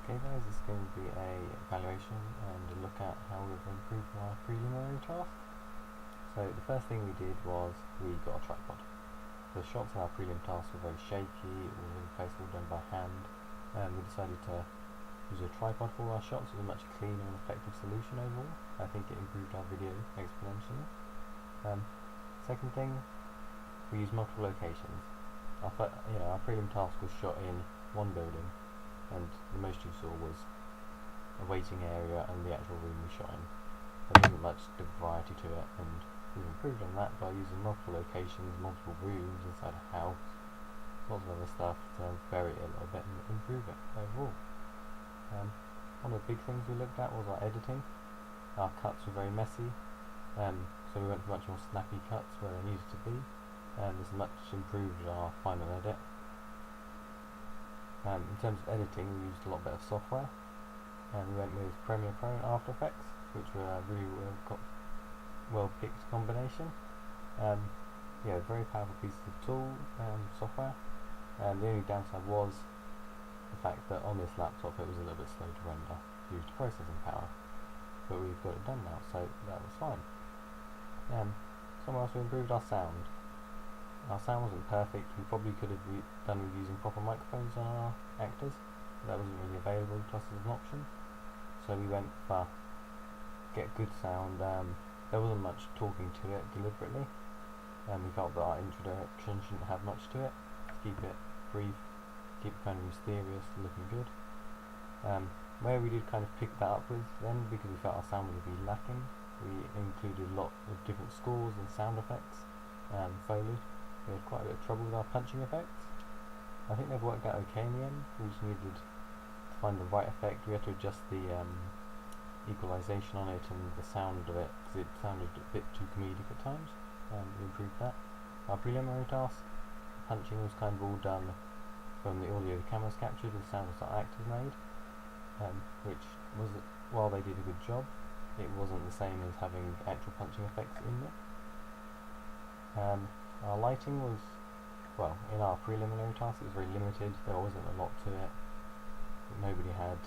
Okay guys, this is going to be a evaluation and a look at how we've improved our preliminary task. So the first thing we did was we got a tripod. The shots in our prelim task were very shaky, all over the place, all done by hand. We decided to use a tripod for all our shots. It was a much cleaner and effective solution overall. I think it improved our video exponentially. Second thing, we used multiple locations. Our prelim task was shot in one building, and the most you saw was a waiting area and the actual room we shot in. There wasn't much variety to it, and we've improved on that by using multiple locations, multiple rooms inside a house, lots of other stuff to vary it a little bit and improve it overall. One of the big things we looked at was our editing. Our cuts were very messy, so we went for much more snappy cuts where they needed to be, and this much improved our final edit. In terms of editing, we used a lot better software, and we went with Premiere Pro and After Effects, which were a really well picked combination. Very powerful pieces of software. The only downside was the fact that on this laptop it was a little bit slow to render due to processing power, but we've got it done now, so that was fine. Somewhere else we improved our sound. Our sound wasn't perfect. We probably could have done with using proper microphones on our actors, but that wasn't really available to us as an option. So we went for get good sound. There wasn't much talking to it deliberately, and we felt that our introduction shouldn't have much to it. Let's keep it brief, keep it kind of mysterious, looking good. Where we did kind of pick that up with then, because we felt our sound would be lacking, we included a lot of different scores and sound effects, Foley. We had quite a bit of trouble with our punching effects. I think they've worked out okay in the end. We just needed to find the right effect. We had to adjust the equalization on it and the sound of it, because it sounded a bit too comedic at times. We improved that. Our preliminary task, punching was kind of all done from the audio the cameras captured, the sounds that actors made, which was, while they did a good job, it wasn't the same as having actual punching effects in it. Our lighting was, well, in our preliminary task it was very limited. There wasn't a lot to it. Nobody had,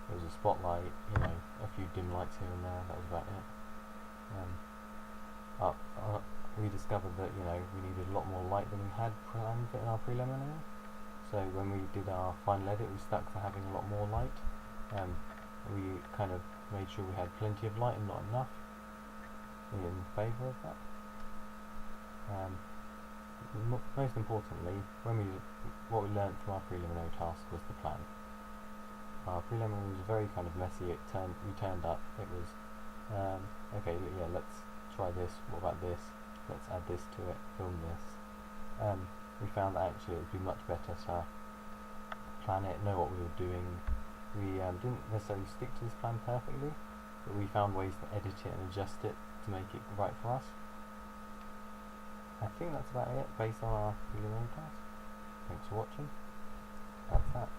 there was a spotlight, a few dim lights here and there, that was about it. We discovered that, we needed a lot more light than we had planned in our preliminary. So when we did our final edit, we stuck to having a lot more light. We kind of made sure we had plenty of light and not enough, in favour of that. Most importantly, what we learned from our preliminary task was the plan. Our preliminary was very kind of messy. We turned up. It was let's try this. What about this? Let's add this to it. Film this. We found that actually it would be much better to plan it, know what we were doing. We didn't necessarily stick to this plan perfectly, but we found ways to edit it and adjust it to make it right for us. I think that's about it based on our preliminary task. Thanks for watching. That's that.